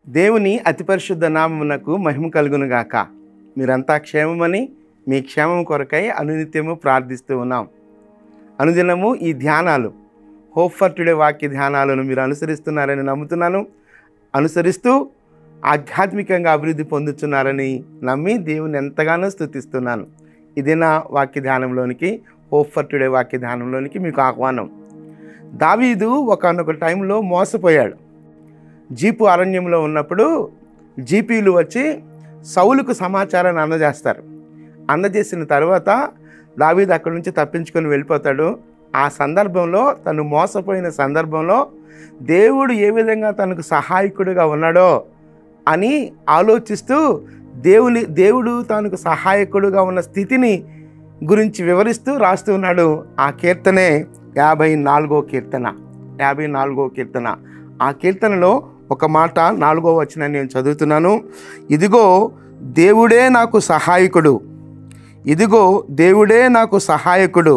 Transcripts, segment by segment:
దేవుని అతి పరిశుద్ధ నామమునకు మహిమ కలుగునుగాక. మీరంతా క్షేమమని మీ క్షేమం కొరకై అనునిత్యము ప్రార్థిస్తూ ఉన్నాం. అనుదినము ఈ ధ్యానాలు హోప్ ఫర్ టుడే వాక్య ధ్యానాలను మీరు అనుసరిస్తున్నారని నమ్ముతున్నాను. అనుసరిస్తూ ఆధ్యాత్మికంగా అభివృద్ధి పొందుతున్నారని నమ్మి దేవుని ఎంతగానో స్తుతిస్తున్నాను. ఇది నా వాక్య ధ్యానంలోనికి, హోప్ ఫర్ టుడే వాక్య ధ్యానంలోనికి మీకు ఆహ్వానం. దావీదు ఒకానొక టైంలో మోసపోయాడు. జీపు అరణ్యంలో ఉన్నప్పుడు జీపీలు వచ్చి సౌలుకు సమాచారాన్ని అందజేస్తారు. అందజేసిన తర్వాత దావీదు అక్కడి నుంచి తప్పించుకొని వెళ్ళిపోతాడు. ఆ సందర్భంలో తను మోసపోయిన సందర్భంలో దేవుడు ఏ విధంగా తనకు సహాయకుడిగా ఉన్నాడో అని ఆలోచిస్తూ దేవుడు తనకు సహాయకుడిగా ఉన్న స్థితిని గురించి వివరిస్తూ రాస్తూ ఉన్నాడు. ఆ కీర్తనే 54వ కీర్తన. ఆ కీర్తనలో ఒక మాట 4వ వచనాన్ని నేను చదువుతున్నాను. ఇదిగో దేవుడే నాకు సహాయకుడు, ఇదిగో దేవుడే నాకు సహాయకుడు,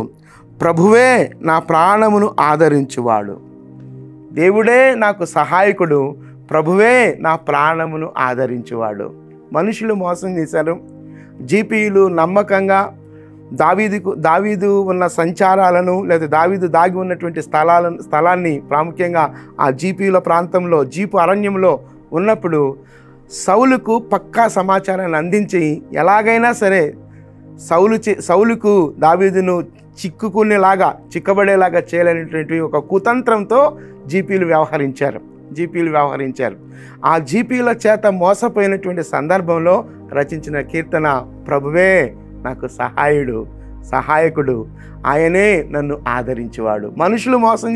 ప్రభువే నా ప్రాణమును ఆదరించువాడు. దేవుడే నాకు సహాయకుడు, ప్రభువే నా ప్రాణమును ఆదరించువాడు. మనుషులు మోసం చేశారు. జీపీలు నమ్మకంగా దావీదు ఉన్న సంచారాలను లేదా దావీదు దాగి ఉన్నటువంటి స్థలాన్ని ప్రాముఖ్యంగా ఆ జీపీల ప్రాంతంలో జీపు అరణ్యంలో ఉన్నప్పుడు సౌలుకు పక్కా సమాచారాన్ని అందించి ఎలాగైనా సరే సౌలుకు దావీదును చిక్కబడేలాగా చేయాలనేటువంటి ఒక కుతంత్రంతో జీపీలు వ్యవహరించారు. ఆ జీపీల చేత మోసపోయినటువంటి సందర్భంలో రచించిన కీర్తన ప్రభువే నాకు సహాయకుడు, ఆయనే నన్ను ఆదరించేవాడు. మనుషులు మోసం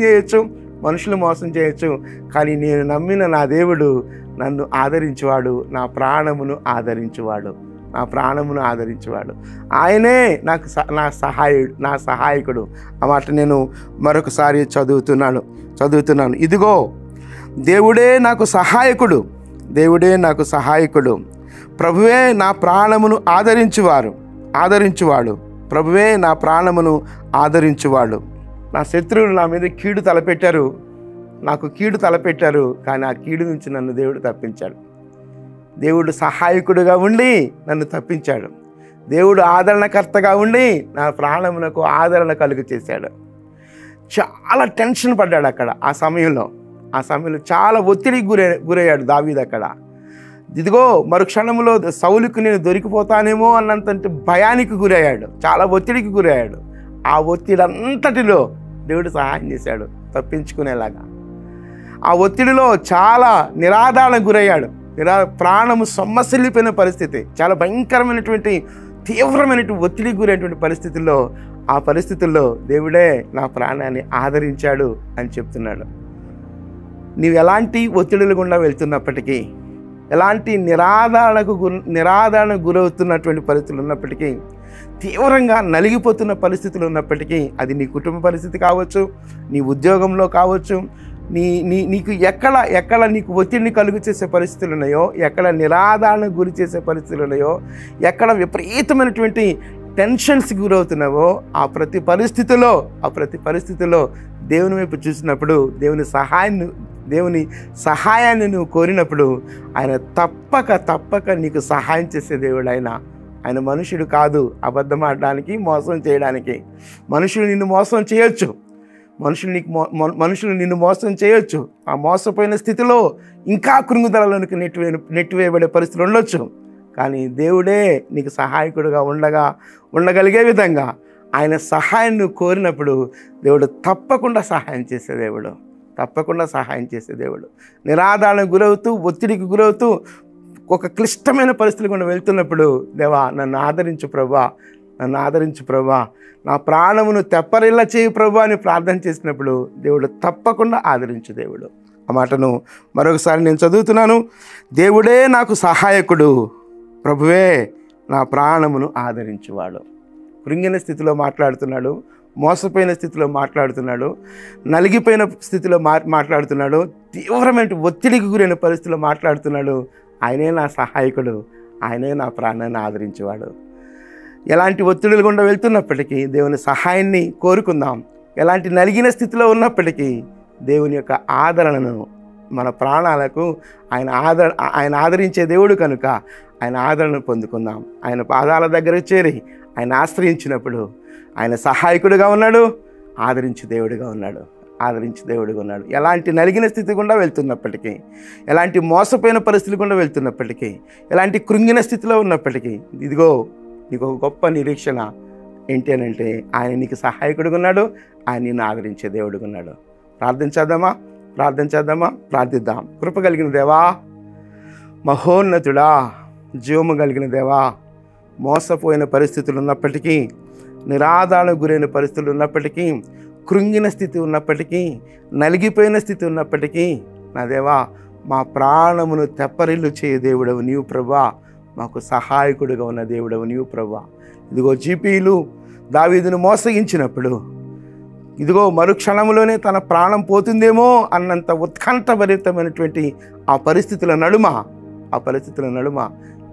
చేయొచ్చు, కానీ నేను నమ్మిన నా దేవుడు నన్ను ఆదరించేవాడు, నా ప్రాణమును ఆదరించేవాడు. ఆయనే నా సహాయకుడు. ఆ మాట నేను మరొకసారి చదువుతున్నాను. ఇదిగో దేవుడే నాకు సహాయకుడు, ప్రభువే నా ప్రాణమును ఆదరించువాడు. ప్రభువే నా ప్రాణమును ఆదరించువాడు. నా శత్రువులు నా మీద నాకు కీడు తలపెట్టారు, కానీ ఆ కీడు నుంచి నన్ను దేవుడు తప్పించాడు. దేవుడు సహాయకుడిగా ఉండి నన్ను తప్పించాడు. దేవుడు ఆదరణకర్తగా ఉండి నా ప్రాణమునకు ఆదరణ కలుగు చేశాడు. చాలా టెన్షన్ పడ్డాడు అక్కడ. ఆ సమయంలో చాలా ఒత్తిడికి గురయ్యాడు దావీదు అక్కడ. ఇదిగో మరుక్షణంలో సౌలుకు నేను దొరికిపోతానేమో అన్నంత భయానికి గురయ్యాడు, చాలా ఒత్తిడికి గురయ్యాడు. ఆ ఒత్తిడి అంతటిలో దేవుడు సహాయం చేశాడు తప్పించుకునేలాగా. ఆ ఒత్తిడిలో చాలా నిరాదరణకు గురయ్యాడు. ప్రాణము సొమ్మసిల్లిపోయిన పరిస్థితి, చాలా భయంకరమైనటువంటి తీవ్రమైనటువంటి ఒత్తిడికి గురైనటువంటి ఆ పరిస్థితుల్లో దేవుడే నా ప్రాణాన్ని ఆదరించాడు అని చెప్తున్నాడు. నీవు ఎలాంటి ఒత్తిడులు గుండా వెళ్తున్నప్పటికీ, ఎలాంటి నిరాదరణకు గురవుతున్నటువంటి పరిస్థితులు ఉన్నప్పటికీ, తీవ్రంగా నలిగిపోతున్న పరిస్థితులు ఉన్నప్పటికీ, అది నీ కుటుంబ పరిస్థితి కావచ్చు, నీ ఉద్యోగంలో కావచ్చు, నీకు ఎక్కడ నీకు ఒత్తిడిని కలుగు చేసే పరిస్థితులు ఉన్నాయో, ఎక్కడ నిరాదరణకు గురి చేసే పరిస్థితులు ఉన్నాయో, ఎక్కడ విపరీతమైనటువంటి టెన్షన్స్కి గురవుతున్నావో ఆ ప్రతి పరిస్థితిలో దేవుని వైపు చూసినప్పుడు, దేవుని సహాయాన్ని నువ్వు కోరినప్పుడు ఆయన తప్పక నీకు సహాయం చేసే దేవుడు. ఆయన మనుషుడు కాదు అబద్ధం ఆడడానికి, మోసం చేయడానికి. మనుషులు నిన్ను మోసం చేయొచ్చు, మనుషులు నిన్ను మోసం చేయొచ్చు. ఆ మోసపోయిన స్థితిలో ఇంకా కృంగుదలలోనికి నెట్టివేయబడే పరిస్థితులు ఉండొచ్చు. కానీ దేవుడే నీకు సహాయకుడుగా ఉండగలిగే విధంగా ఆయన సహాయం నువ్వు కోరినప్పుడు దేవుడు తప్పకుండా సహాయం చేసే దేవుడు. నిరాదరణకు గురవుతూ, ఒత్తిడికి గురవుతూ, ఒక క్లిష్టమైన పరిస్థితులు గుండా వెళ్తున్నప్పుడు, దేవా నన్ను ఆదరించు ప్రభా, నా ప్రాణమును తెప్పరిల్లా చేయి ప్రభా అని ప్రార్థన చేసినప్పుడు దేవుడు తప్పకుండా ఆదరించు దేవుడు. ఆ మాటను మరొకసారి నేను చదువుతున్నాను. దేవుడే నాకు సహాయకుడు, ప్రభువే నా ప్రాణమును ఆదరించువాడు. కృంగిన స్థితిలో మాట్లాడుతున్నాడు, మోసపోయిన స్థితిలో మాట్లాడుతున్నాడు, నలిగిపోయిన స్థితిలో మాట్లాడుతున్నాడు, తీవ్రమైన ఒత్తిడికి గురైన పరిస్థితిలో మాట్లాడుతున్నాడు. ఆయనే నా సహాయకుడు, ఆయనే నా ప్రాణాన్ని ఆదరించేవాడు. ఎలాంటి ఒత్తిడులు గుండా వెళ్తున్నప్పటికీ దేవుని సహాయాన్ని కోరుకుందాం. ఎలాంటి నలిగిన స్థితిలో ఉన్నప్పటికీ దేవుని యొక్క ఆదరణను మన ప్రాణాలకు ఆయన ఆదరించే దేవుడు కనుక ఆయన ఆదరణ పొందుకుందాం. ఆయన పాదాల దగ్గర చేరి ఆయన ఆశ్రయించినప్పుడు ఆయన సహాయకుడిగా ఉన్నాడు, ఆదరించే దేవుడిగా ఉన్నాడు. ఎలాంటి నలిగిన స్థితి గుండా వెళ్తున్నప్పటికీ, ఎలాంటి మోసపోయిన పరిస్థితులు గుండా వెళ్తున్నప్పటికీ, ఎలాంటి కృంగిన స్థితిలో ఉన్నప్పటికీ, ఇదిగో నీకు ఒక గొప్ప నిరీక్షణ ఏంటి అని అంటే ఆయన నీకు సహాయకుడిగా ఉన్నాడు, ఆయన నిన్ను ఆదరించే దేవుడిగా ఉన్నాడు. ప్రార్థిద్దాం. కృప కలిగిన దేవా, మహోన్నతుడా, జీవము కలిగిన దేవా, మోసపోయిన పరిస్థితులు ఉన్నప్పటికీ, నిరాదరణకు గురైన పరిస్థితులు ఉన్నప్పటికీ, కృంగిన స్థితి ఉన్నప్పటికీ, నలిగిపోయిన స్థితి ఉన్నప్పటికీ, నా దేవా మా ప్రాణమును తెప్పరిల్లు చేయ దేవుడవు నీవు ప్రభువా, మాకు సహాయకుడిగా ఉన్న దేవుడవు నీవు ప్రభువా. ఇదిగో జీపీలు దావీదును మోసగించినప్పుడు, ఇదిగో మరుక్షణంలోనే తన ప్రాణం పోతుందేమో అన్నంత ఉత్కంఠభరితమైనటువంటి ఆ పరిస్థితుల నడుమ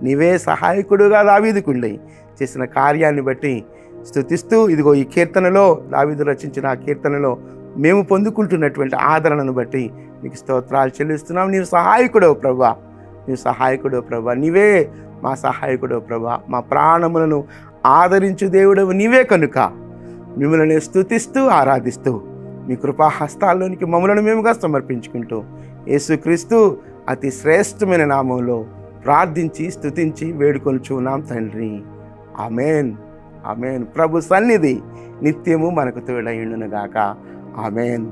నీవే సహాయకుడుగా దావీదుకుండి చేసిన కార్యాన్ని బట్టి స్తుతిస్తూ, ఇదిగో ఈ కీర్తనలో దావీదు రచించిన ఆ కీర్తనలో మేము పొందుకుంటున్నటువంటి ఆదరణను బట్టి మీకు స్తోత్రాలు చెల్లిస్తున్నాం. నీవు సహాయకుడవు ప్రభువా, నీవే మా సహాయకుడవు ప్రభువా. మా ప్రాణములను ఆదరించు దేవుడవు నీవే కనుక మిమ్మల్ని స్తుతిస్తూ ఆరాధిస్తూ మీ కృపా హస్తాల్లోనికి మమ్మలను మేముగా సమర్పించుకుంటూ యేసుక్రీస్తు అతి శ్రేష్టమైన నామంలో ప్రార్థించి స్తుతించి వేడుకొనుచున్నాం తండ్రి. ఆమేన్. ప్రభు సన్నిధి నిత్యము మనకు తోడైండును గాక. ఆమేన్.